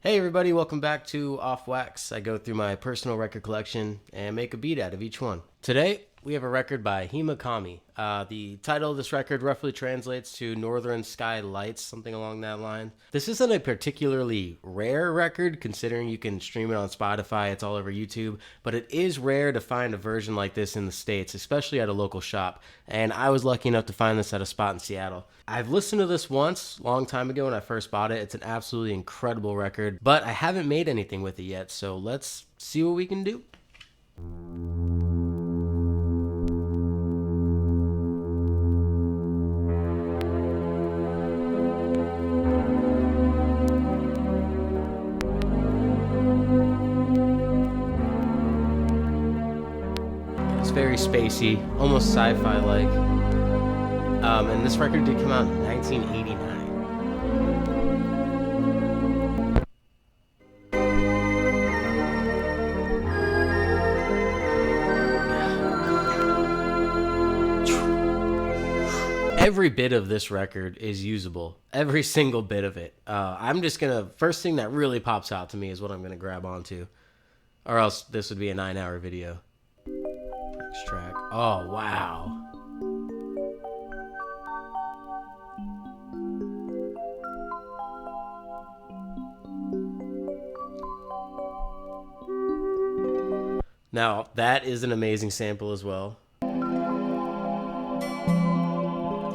Hey everybody, welcome back to Off Wax. I go through my personal record collection and make a beat out of each one. Today, we have a record by Himekami. The title of this record roughly translates to Northern Sky Lights, something along that line. This isn't a particularly rare record, considering you can stream it on Spotify, it's all over YouTube, but it is rare to find a version like this in the States, especially at a local shop, and I was lucky enough to find this at a spot in Seattle. I've listened to this once, long time ago when I first bought it. It's an absolutely incredible record, but I haven't made anything with it yet, so let's see what we can do. It's very spacey, almost sci-fi like. And this record did come out in 1989. Every bit of this record is usable. Every single bit of it. I'm just gonna, first thing that really pops out to me is what I'm gonna grab onto. Or else this would be a 9-hour video. Next track. Oh, wow. Now, that is an amazing sample as well.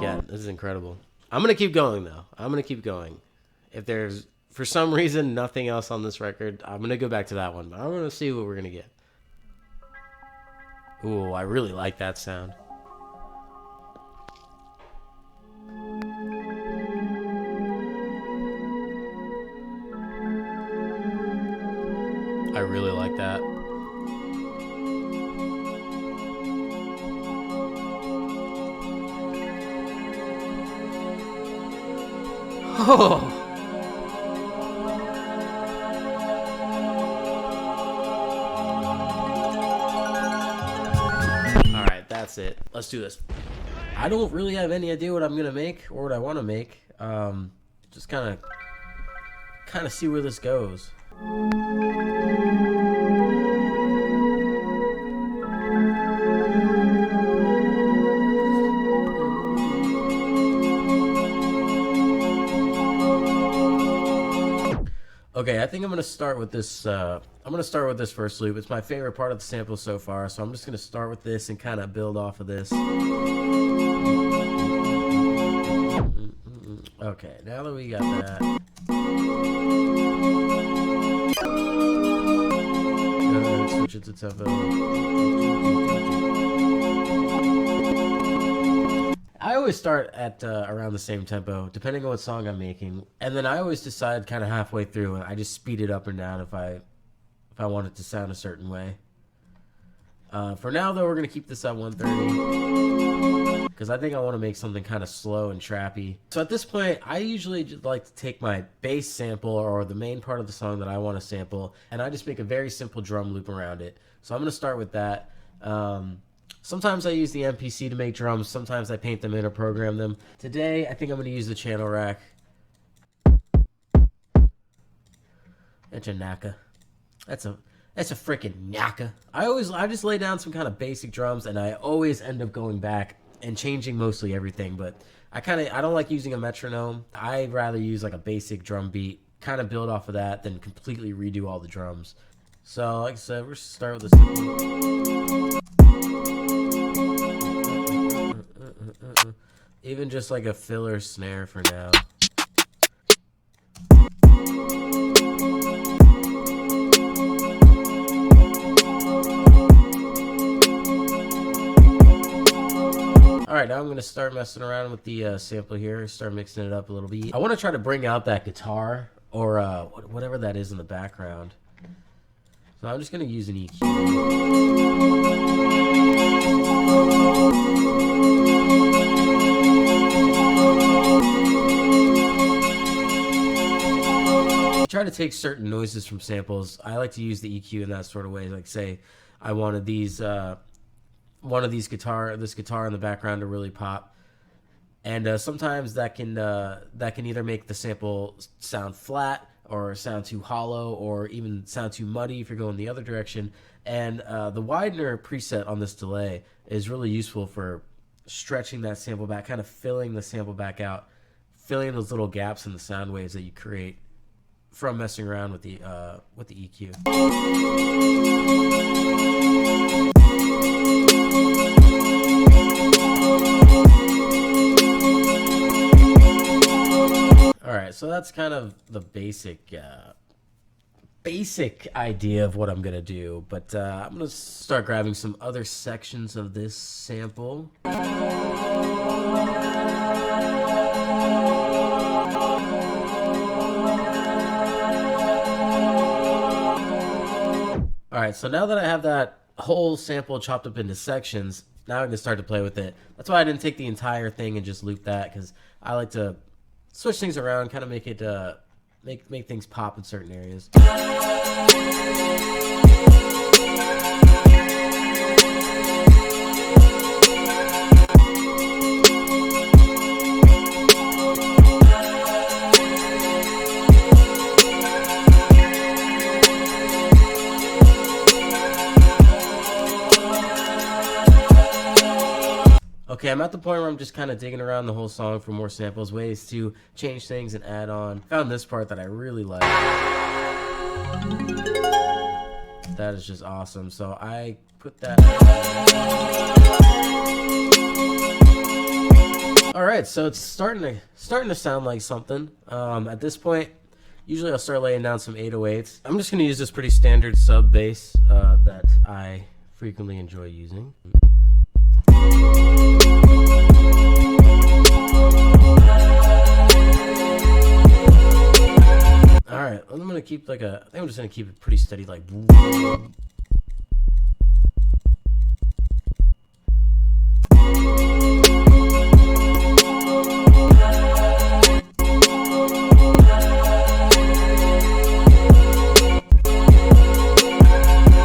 Yeah, this is incredible. I'm going to keep going, though. I'm going to keep going. If there's, for some reason, nothing else on this record, I'm going to go back to that one. I'm going to see what we're going to get. Ooh, I really like that sound. I really like that. Oh! Alright, that's it. Let's do this. I don't really have any idea what I'm gonna make or what I want to make. Just kind of see where this goes. Okay, I think I'm gonna start with this. I'm gonna start with this first loop. It's my favorite part of the sample so far, so I'm just gonna start with this and kind of build off of this. Okay, now that we got that, switch it to tempo. I always start at around the same tempo, depending on what song I'm making, and then I always decide kind of halfway through, and I just speed it up and down if I want it to sound a certain way. For now, though, we're gonna keep this at 130 because I think I want to make something kind of slow and trappy. So at this point, I usually just like to take my bass sample or the main part of the song that I want to sample, and I just make a very simple drum loop around it. So I'm gonna start with that. Sometimes I use the MPC to make drums. Sometimes I paint them in or program them. Today, I think I'm going to use the channel rack. That's a knacka. That's a freaking knacka. I just lay down some kind of basic drums, and I always end up going back and changing mostly everything. But I don't like using a metronome. I'd rather use like a basic drum beat, kind of build off of that, than completely redo all the drums. So, like I said, we're going to start with this. Even just like a filler snare for now. Alright, now I'm going to start messing around with the sample here, start mixing it up a little bit. I want to try to bring out that guitar or whatever that is in the background. So I'm just going to use an EQ. Try to take certain noises from samples. I like to use the EQ in that sort of way. Like, say, I wanted this guitar in the background to really pop, and sometimes that can either make the sample sound flat or sound too hollow, or even sound too muddy if you're going the other direction. And the widener preset on this delay is really useful for stretching that sample back, kind of filling the sample back out, filling those little gaps in the sound waves that you create from messing around with the EQ. All right, so that's kind of the basic idea of what I'm gonna do, but I'm gonna start grabbing some other sections of this sample. All right, so now that I have that whole sample chopped up into sections, now I can start to play with it. That's why I didn't take the entire thing and just loop that, because I like to switch things around, kind of make it make things pop in certain areas. Okay, I'm at the point where I'm just kind of digging around the whole song for more samples, ways to change things and add on. Found this part that I really like. That is just awesome. So I put that. All right, so it's starting to sound like something. At this point, usually I'll start laying down some 808s. I'm just gonna use this pretty standard sub bass that I frequently enjoy using. Alright, I'm gonna keep I think I'm just gonna keep it pretty steady, like.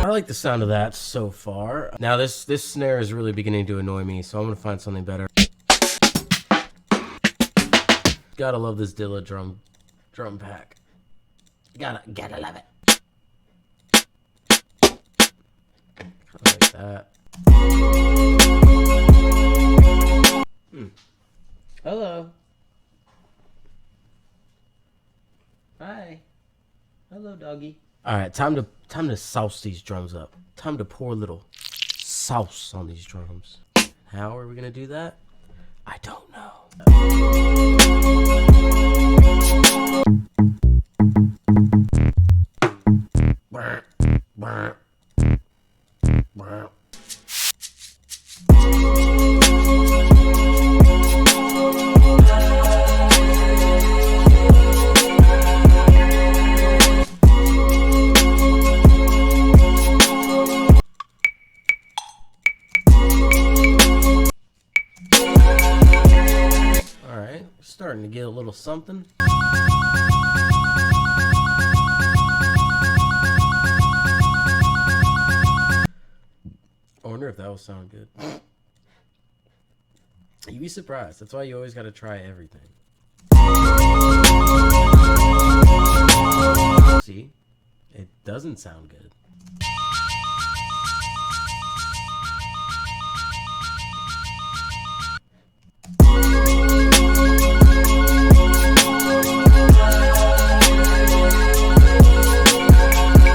I like the sound of that so far. Now this snare is really beginning to annoy me, so I'm gonna find something better. Gotta love this Dilla drum pack. Gotta love it. Kinda like that. Hello. Hi. Hello, doggy. All right, time to sauce these drums up. Time to pour a little sauce on these drums. How are we gonna do that? I don't know. Starting to get a little something. I wonder if that will sound good. You'd be surprised. That's why you always got to try everything. See? It doesn't sound good.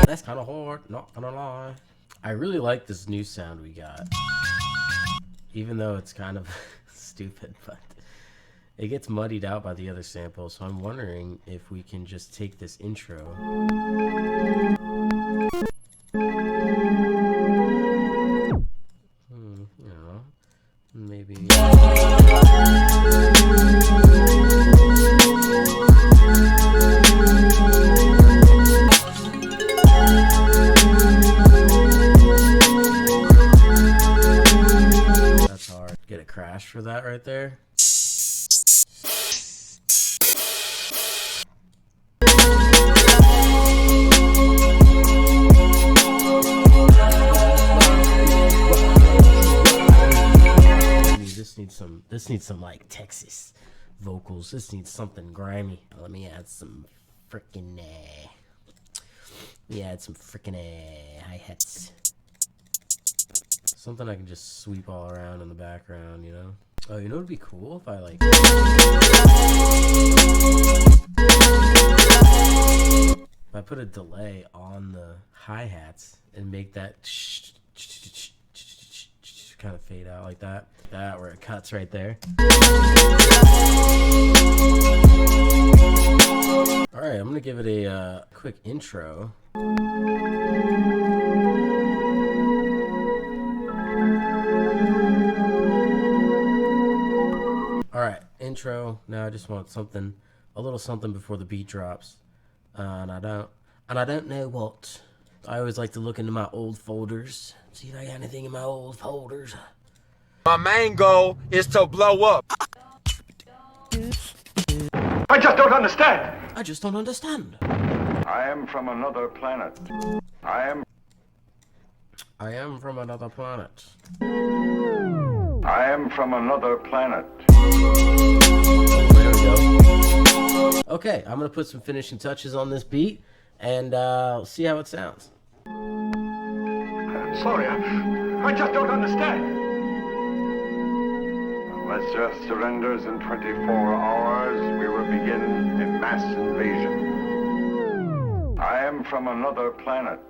That's kind of hard, not gonna lie. I really like this new sound we got. Even though it's kind of stupid, but it gets muddied out by the other samples, so I'm wondering if we can just take this intro. You know, maybe. Get a crash for that right there. This needs some like Texas vocals. This needs something grimy. Let me add some frickin' yeah, some frickin' hi-hats. Something I can just sweep all around in the background, you know? Oh, you know what would be cool if I like... If I put a delay on the hi-hats and make that kind of fade out like that. That where it cuts right there. Alright, I'm gonna give it a quick intro. Alright, intro. Now I just want something, a little something before the beat drops. And I don't know what. I always like to look into my old folders. See if I got anything in my old folders. My main goal is to blow up. I just don't understand. I just don't understand. I am from another planet. I am from another planet. I am from another planet. There we go. Okay, I'm gonna put some finishing touches on this beat, and see how it sounds. Sorry, I just don't understand. Unless Earth surrenders in 24 hours, we will begin a mass invasion. I am from another planet.